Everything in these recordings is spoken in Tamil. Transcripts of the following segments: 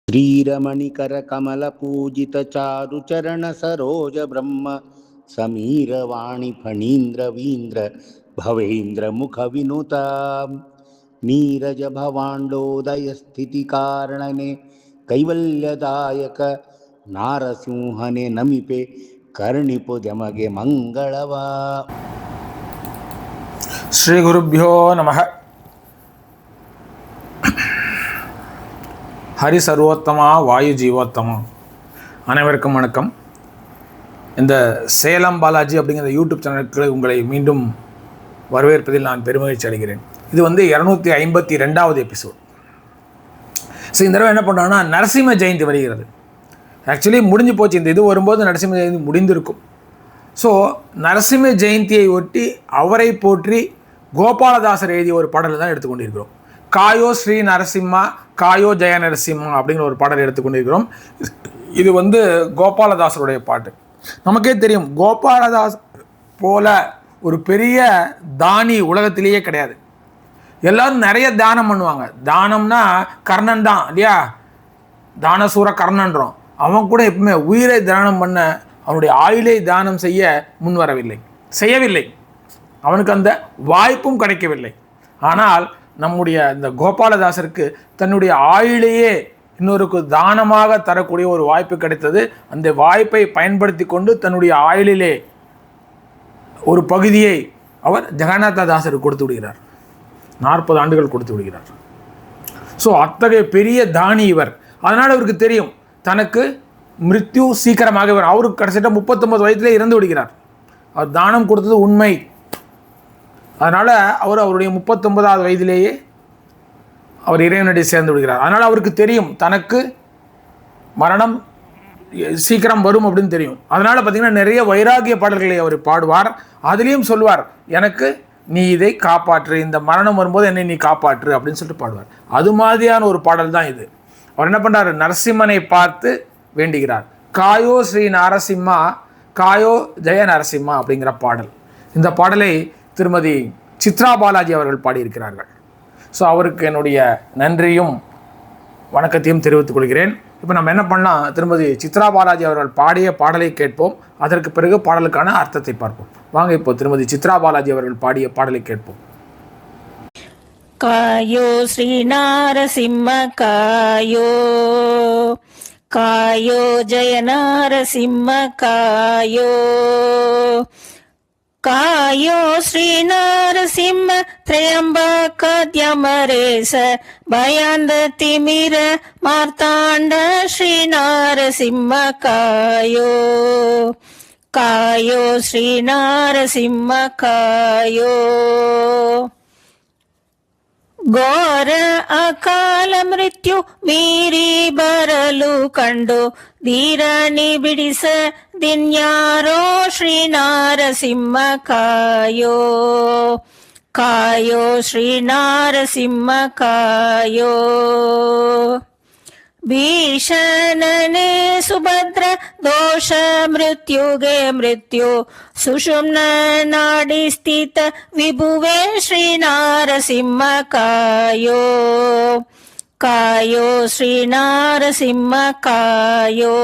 श्रीरमणिकर कमल पूजित चारु चरण सरोज ब्रह्म समीर वाणी फणीन्द्र वीन्द्र भवेन्द्र मुख विनुता नीरज भवांडोदय स्थिति कारणने कैवल्यदायक नारसिंहने नमिपे कर्णिपु जमगे मंगलवा। श्री गुरुभ्यो नमः। ஹரி சர்வோத்தமா வாயு ஜீவோத்தமா. அனைவருக்கும் வணக்கம். இந்த சேலம் பாலாஜி அப்படிங்கிற யூடியூப் சேனலுக்கு உங்களை மீண்டும் வரவேற்பதில் நான் பெருமகிழ்ச்சி அடைகிறேன். இது 252வது எபிசோட். ஸோ இந்த தடவை என்ன பண்ணுறோன்னா, நரசிம்ம ஜெயந்தி வருகிறது. ஆக்சுவலி முடிஞ்சு போச்சு. இந்த இது வரும்போது நரசிம்ம ஜெயந்தி முடிந்திருக்கும். ஸோ நரசிம்ம ஜெயந்தியை ஒட்டி அவரை போற்றி கோபாலதாசர் எழுதிய ஒரு பாடலை தான் எடுத்துக்கொண்டிருக்கிறோம். காயோ ஸ்ரீ நரசிம்மா காயோ ஜெய நரசிம்மா அப்படிங்கிற ஒரு பாடலை எடுத்துக்கொண்டிருக்கிறோம். இது கோபாலதாசருடைய பாட்டு. நமக்கே தெரியும், கோபாலதாஸ் போல ஒரு பெரிய தானி உலகத்திலேயே கிடையாது. எல்லாரும் நிறைய தானம் பண்ணுவாங்க. தானம்னா கர்ணன் தான் இல்லையா, தானசூர கர்ணன்றோம். அவன் கூட எப்பவுமே உயிரை தானம் பண்ண, அவனுடைய ஆயுளை தானம் செய்ய செய்யவில்லை. அவனுக்கு அந்த வாய்ப்பும் கிடைக்கவில்லை. ஆனால் நம்முடைய இந்த கோபாலதாசருக்கு தன்னுடைய ஆயுளையே இன்னொருக்கு தானமாக தரக்கூடிய ஒரு வாய்ப்பு கிடைத்தது. அந்த வாய்ப்பை பயன்படுத்தி கொண்டு தன்னுடைய ஆயுளிலே ஒரு பகுதியை அவர் ஜெகநாததாசருக்கு கொடுத்து விடுகிறார். 40 ஆண்டுகள் கொடுத்து விடுகிறார். ஸோ அத்தகைய பெரிய தானி இவர். அதனால் அவருக்கு தெரியும் தனக்கு மிருத்யு சீக்கிரமாக வரும். அவருக்கு கடைசிட்ட 39 வயதிலே இறந்து விடுகிறார். அவர் தானம் கொடுத்தது உண்மை. அதனால் அவருடைய 39வது வயதிலேயே அவர் இறைவனடி சேர்ந்து விடுகிறார். அதனால் அவருக்கு தெரியும் தனக்கு மரணம் சீக்கிரம் வரும் அப்படின்னு தெரியும். அதனால் பார்த்திங்கன்னா நிறைய வைராகிய பாடல்களை அவர் பாடுவார். அதுலேயும் சொல்வார், எனக்கு நீ இதை காப்பாற்று, இந்த மரணம் வரும்போது என்னை நீ காப்பாற்று அப்படின்னு சொல்லிட்டு பாடுவார். அது மாதிரியான ஒரு பாடல் தான் இது. அவர் என்ன பண்ணுறாரு, நரசிம்மனை பார்த்து வேண்டுகிறார். காயோ ஸ்ரீ நரசிம்மா காயோ ஜெய நரசிம்மா அப்படிங்கிற பாடல். இந்த பாடலை திருமதி சித்ரா பாலாஜி அவர்கள் பாடியிருக்கிறார்கள். ஸோ அவருக்கு என்னுடைய நன்றியும் வணக்கத்தையும் தெரிவித்துக் கொள்கிறேன். இப்போ நம்ம என்ன பண்ணால், திருமதி சித்ரா பாலாஜி அவர்கள் பாடிய பாடலை கேட்போம். அதற்கு பிறகு பாடலுக்கான அர்த்தத்தை பார்ப்போம். வாங்க இப்போ திருமதி சித்ரா பாலாஜி அவர்கள் பாடிய பாடலை கேட்போம். காயோ ஸ்ரீ நாரசிம்ம காயோ காயோ ஜெய நாரசிம்ம காயோ காயோ ஸ்ரீ நரசிம்ம த்ரயம்பகாத்யமரேச பயாந்த திமிர மார்த்தாண்ட ஸ்ரீ நரசிம்ம காயோ காயோ ஸ்ரீ நரசிம்ம காயோ ಘೋರ ಅಕಾಲ ಮೃತ್ಯು ಮೀರಿ ಬರಲು ಕಂಡು ಧೀರನಿ ಬಿಡಿಸ ದಿನ್ಯಾರೋ ಶ್ರೀ ನಾರಸಿಂಹ ಕಾಯೋ ಕಾಯೋ ಶ್ರೀ ನಾರಸಿಂಹ ಕಾಯೋ ಭೀಷಣನೆ ಸುಭದ್ರ ದೋಷ ಮೃತ್ಯುಗೆ ಮೃತ್ಯು ಸುಷುಮ್ನ ನಾಡಿ ಸ್ಥಿತ ವಿಭುವೆ ಶ್ರೀ ನಾರಸಿಂಹ ಕಾಯೋ ಕಾಯೋ ಶ್ರೀ ನಾರಸಿಂಹ ಕಾಯೋ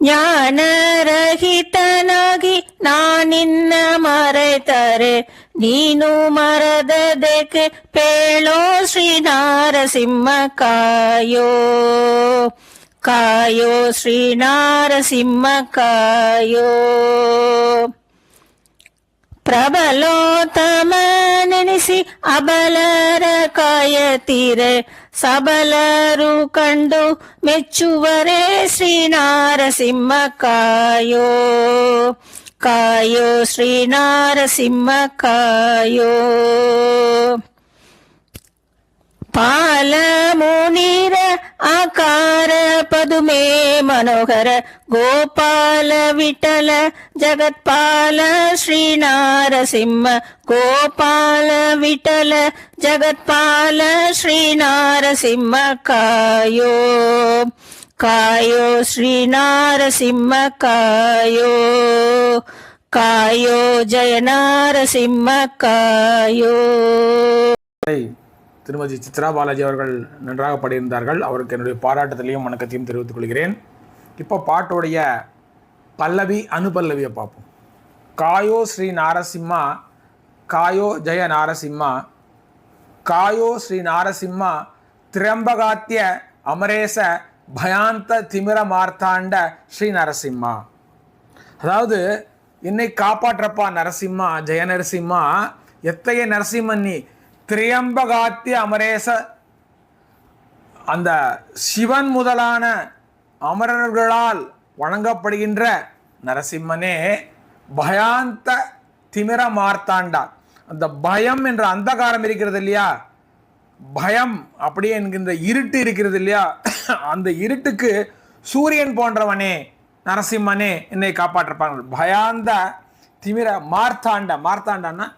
ಜ್ಞಾನರಹಿತನಾಗಿ ನಾನಿನ್ನ ಮರೆತರೆ ನೀನು ಮರದದಕ್ಕೆ ಪೇಳೋ ಶ್ರೀ ನಾರಸಿಂಹ ಕಾಯೋ ಕಾಯೋ ಶ್ರೀ ನಾರಸಿಂಹ ಕಾಯೋ ಪ್ರಬಲೋತ್ತಮನೆನಿಸಿ ಅಬಲರ ಕಾಯತೀರೆ ಸಬಲರು ಕಂಡು ಮೆಚ್ಚುವರೇ ಶ್ರೀ ನಾರಸಿಂಹ ಕಾಯೋ ಕಾಯೋ ಶ್ರೀ ನಾರಸಿಂಹ ಕಾಯೋ ಪಾಲ ಮುನಿರ ಆಕಾರ ಪದುಮೇ ಮನೋಹರ ಗೋಪಾಲ ವಿಠಲ ಜಗತ್ಪಾಲ ಶ್ರೀ ನಾರಸಿಂಹ ಗೋಪಾಲ ವಿಠಲ ಜಗತ್ಪಾಲ ಶ್ರೀ ನಾರಸಿಂಹ ಕಾಯೋ ಕಾಯೋ ಶ್ರೀ ನಾರಸಿಂಹ ಕಾಯೋ காயோ ஜெய நாரசிம்ம காயோ. திருமதி சித்ரா பாலாஜி அவர்கள் நன்றாக பாடியிருந்தார்கள். அவருக்கு என்னுடைய பாராட்டுதலையும் வணக்கத்தையும் தெரிவித்துக் கொள்கிறேன். இப்போ பாட்டோடைய பல்லவி அனுபல்லவியை பார்ப்போம். காயோ ஸ்ரீ நாரசிம்மா, காயோ ஜெய நாரசிம்மா, காயோ ஸ்ரீ நாரசிம்மா, திரம்பகாத்திய அமரேச பயாந்த திமிர மார்த்தாண்ட ஸ்ரீ நரசிம்மா. அதாவது என்னை காப்பாற்றப்பா நரசிம்மா, ஜெய நரசிம்மா. எத்தகைய நரசிம்மன் நீ? திரியம்பகாத்திய அமரேச, அந்த சிவன் முதலான அமரர்களால் வணங்கப்படுகின்ற நரசிம்மனே. பயாந்த திமிர மார்த்தாண்டா, அந்த பயம் என்ற அந்தகாரம் இருக்கிறது இல்லையா, பயம் அப்படியே என்கின்ற இருட்டு இருக்கிறது இல்லையா, அந்த இருட்டுக்கு சூரியன் போன்றவனே நரசிம்மனே என்னை காப்பாற்றப்பாங்க. பயாந்த திமிர மார்த்தாண்ட, மார்த்தாண்டான்னா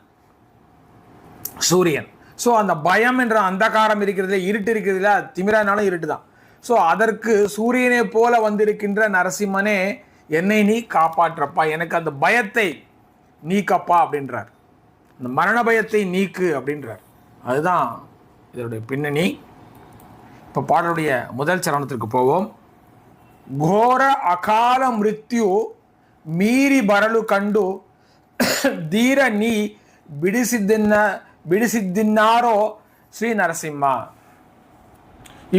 சூரியன். ஸோ அந்த பயம் என்ற அந்தகாரம் இருக்கிறது, இருட்டு இருக்கிறது இல்லையா, திமிரனாலும் இருட்டு தான். ஸோ அதற்கு சூரியனை போல வந்திருக்கின்ற நரசிம்மனே என்னை நீ காப்பாற்றப்பா, எனக்கு அந்த பயத்தை நீக்கப்பா அப்படின்றார். அந்த மரண பயத்தை நீக்கு அப்படின்றார். அதுதான் இதனுடைய பின்னணி. இப்போ பாடலுடைய முதல் சரணத்திற்கு போவோம். ಘೋರ ಅಕಾಲ ಮೃತ್ಯು ಮೀರಿ ಬರಲು ಕಂಡು ಧೀರ ನೀ ಬಿಡಿಸಿದ್ದಾರೋ ஸ்ரீ நரசிம்மா.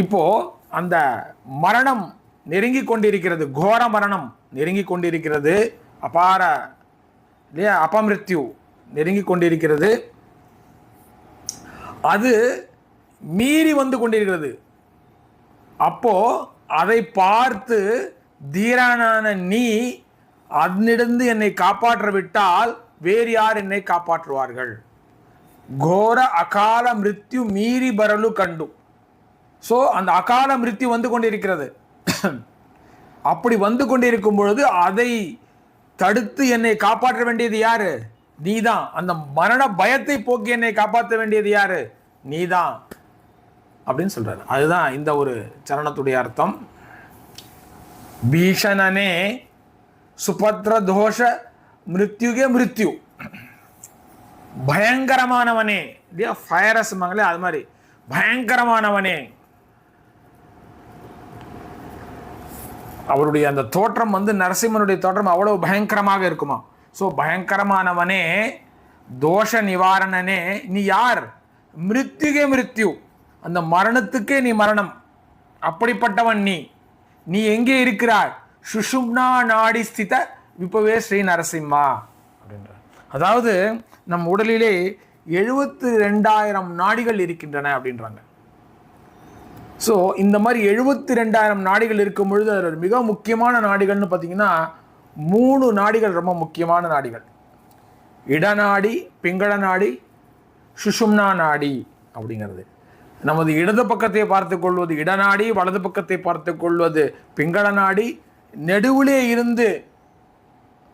இப்போ அந்த மரணம் நெருங்கி கொண்டிருக்கிறது, கோர மரணம் நெருங்கி கொண்டிருக்கிறது, அபார இல்லையா, அபமிருத்யு நெருங்கி கொண்டிருக்கிறது, அது மீறி வந்து கொண்டிருக்கிறது. அப்போ அதை பார்த்து தீரனான நீ அதனிடந்து என்னை காப்பாற்ற விட்டால் வேறு யார் என்னை காப்பாற்றுவார்கள்? கோர அகால மிருத்யு மீறி பரலு கண்டு. ஸோ அந்த அகால மிருத்யு வந்து கொண்டிருக்கிறது. அப்படி வந்து கொண்டிருக்கும் பொழுது அதை தடுத்து என்னை காப்பாற்ற வேண்டியது யாரு? நீதான். அந்த மரண பயத்தை போக்கி என்னை காப்பாற்ற வேண்டியது யாரு? நீதான் அப்படின்னு சொல்றாரு. அதுதான் இந்த ஒரு சரணத்துடைய அர்த்தம். பீஷணனே சுபத்ர தோஷ மிருத்யுகே மிருத்யு, பயங்கரமானவனே இல்லையா, ஃபயரஸ் அது மாதிரி பயங்கரமானவனே. அவருடைய அந்த தோற்றம் நரசிம்மனுடைய தோற்றம் அவ்வளவு பயங்கரமாக இருக்குமா. ஸோ பயங்கரமானவனே, தோஷ நிவாரணனே, நீ யார்? மிருத்யுகே மிருத்யு, அந்த மரணத்துக்கே நீ மரணம், அப்படிப்பட்டவன் நீ. நீ எங்கே இருக்கிறாய்? சுஷும்னா நாடி ஸ்தித விபவே ஸ்ரீ நரசிம்மா அப்படின்ற. அதாவது நம் உடலிலே 72,000 நாடிகள் இருக்கின்றன அப்படின்றாங்க. ஸோ இந்த மாதிரி 72,000 நாடிகள் இருக்கும் பொழுது அதில் மிக முக்கியமான நாடிகள்னு பார்த்தீங்கன்னா 3 நாடிகள் ரொம்ப முக்கியமான நாடிகள். இடநாடி, பிங்கள நாடி, சுஷும்னா நாடி அப்படிங்கிறது. நமது இடது பக்கத்தை பார்த்து கொள்வது இடநாடி, வலது பக்கத்தை பார்த்து கொள்வது பிங்கள நாடி, நெடுவிலே இருந்து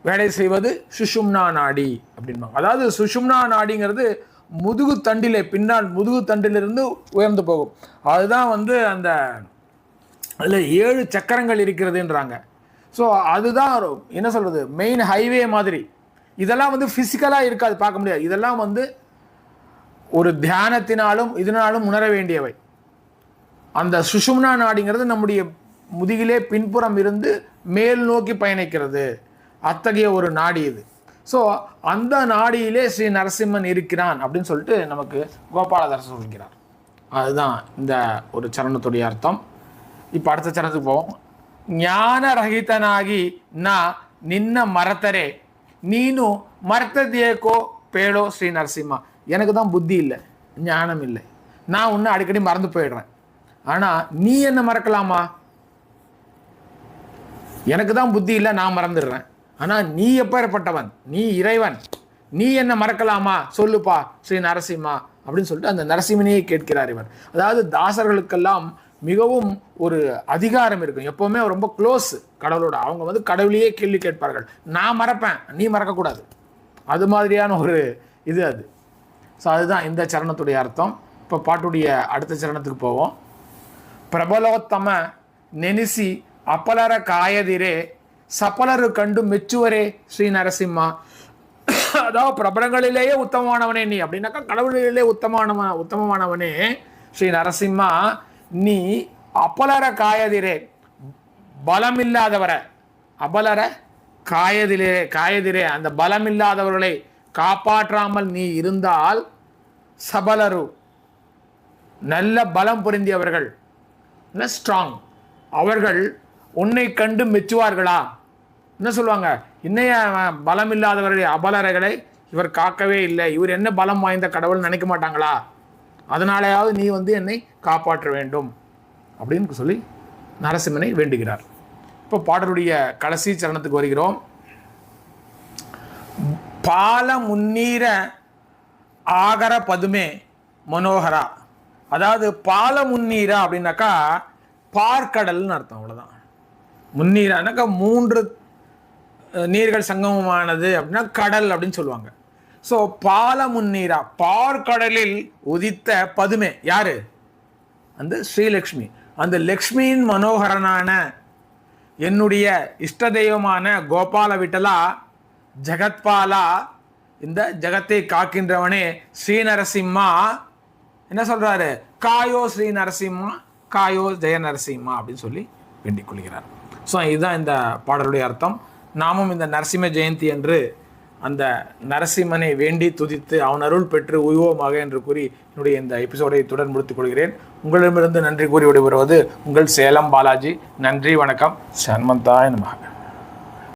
வேலை செய்வது சுஷும்னா நாடி அப்படின்பாங்க. அதாவது சுஷும்னா நாடிங்கிறது முதுகு தண்டிலே, பின்னால் முதுகு தண்டிலிருந்து உயர்ந்து போகும். அதுதான் அந்த அதில் 7 சக்கரங்கள் இருக்கிறதுன்றாங்க. ஸோ அதுதான் என்ன சொல்கிறது, மெயின் ஹைவே மாதிரி. இதெல்லாம் ஃபிசிக்கலாக இருக்காது, பார்க்க முடியாது. இதெல்லாம் ஒரு தியானத்தினாலும் இதனாலும் உணர வேண்டியவை. அந்த சுஷும்னா நாடிங்கிறது நம்முடைய முதுகிலே பின்புறம் இருந்து மேல் நோக்கி பயணிக்கிறது, அத்தகைய ஒரு நாடி இது. ஸோ அந்த நாடியிலே ஸ்ரீ நரசிம்மன் இருக்கிறான் அப்படின்னு சொல்லிட்டு நமக்கு கோபாலதாசர் சொல்கிறார். அதுதான் இந்த ஒரு சரணத்துடைய அர்த்தம். இப்போ அடுத்த சரணத்துக்கு போவோம். ஞான ரஹிதனாகி நான் நின்ன மரத்தரே நீனு மரத்ததேக்கோ பேளோ ஸ்ரீ நரசிம்மா. எனக்கு தான் புத்தி இல்லை, ஞானம் இல்லை, நான் ஒன்று அடிக்கடி மறந்து போயிடுறேன். ஆனால் நீ என்ன மறக்கலாமா? எனக்கு தான் புத்தி இல்லை, நான் மறந்துடுறேன். ஆனால் நீ எப்பேற்பட்டவன்? நீ இறைவன், நீ என்ன மறக்கலாமா? சொல்லுப்பா ஸ்ரீ நரசிம்மா அப்படின்னு சொல்லிட்டு அந்த நரசிம்மனையே கேட்கிறார் இவர். அதாவது தாசர்களுக்கெல்லாம் மிகவும் ஒரு அதிகாரம் இருக்கும், எப்போவுமே ரொம்ப க்ளோஸ் கடவுளோட. அவங்க கடவுளையே கேள்வி கேட்பார்கள். நான் மறப்பேன், நீ மறக்கக்கூடாது, அது மாதிரியான ஒரு இது அது. ஸோ அதுதான் இந்த சரணத்துடைய அர்த்தம். இப்போ பாட்டுடைய அடுத்த சரணத்துக்கு போவோம். பிரபலோத்தம நெனிசி அப்பலர காயதிரே சபலரு கண்டு மெச்சுவரே ஸ்ரீ நரசிம்மா. அதாவது பிரபலங்களிலேயே உத்தமமானவனே நீ அப்படின்னாக்கா, கடவுளிலே உத்தமமானவனே ஸ்ரீ நரசிம்மா நீ அபலர காயதிரே, பலமில்லாதவரை, அபலர காயதிரே அந்த பலமில்லாதவர்களை காப்பாற்றாமல் நீ இருந்தால், சபலரு நல்ல பலம் பொருந்தியவர்கள், ஸ்ட்ராங், அவர்கள் உன்னை கண்டு மெச்சுவார்களா? என்ன சொல்லுவாங்க, இன்னைய பலம் இல்லாதவர்களை, அபலர்களை இவர் காக்கவே இல்லை, இவர் என்ன பலம் வாய்ந்த கடவுள் நினைக்க மாட்டாங்களா? அதனாலேயாவது நீ என்னை காப்பாற்ற வேண்டும் அப்படின்னு சொல்லி நரசிம்மனை வேண்டுகிறார். இப்போ பாடலுடைய கடைசி சரணத்துக்கு வருகிறோம். பால முன்னீர ஆகர பதுமே மனோகரா. அதாவது பால முன்னீரா அப்படின்னாக்கா பார்க்கடல்னு அர்த்தம், அவ்வளோதான். முன்னீரானாக்கா 3 நீர்கள் சங்கமமானது அப்படின்னா கடல் அப்படின்னு சொல்லுவாங்க. ஸோ பால முன்னீரா, பார்க்கடலில் உதித்த பதுமே, யாரு? அந்த ஸ்ரீலக்ஷ்மி. அந்த லக்ஷ்மியின் மனோகரனான என்னுடைய இஷ்ட தெய்வமான கோபால விட்டலா, ஜெகத்பாலா, இந்த ஜெகத்தை காக்கின்றவனே ஸ்ரீ நரசிம்மா என்ன சொல்றாரு? காயோ ஸ்ரீ நரசிம்மா, காயோ ஜெய நரசிம்மா அப்படின்னு சொல்லி வேண்டிக் கொள்கிறார். ஸோ இதுதான் இந்த பாடலுடைய அர்த்தம். நாமும் இந்த நரசிம்ம ஜெயந்தி என்று அந்த நரசிம்மனை வேண்டி துதித்து அவன் அருள் பெற்று உய்வோமாக என்று கூறி என்னுடைய இந்த எபிசோடை தொடர்ந்து முடித்துக் கொள்கிறேன். உங்களிடமிருந்து நன்றி கூறி விடைபெறுவது உங்கள் சேலம் பாலாஜி. நன்றி, வணக்கம். சண்மந்தாய நமக.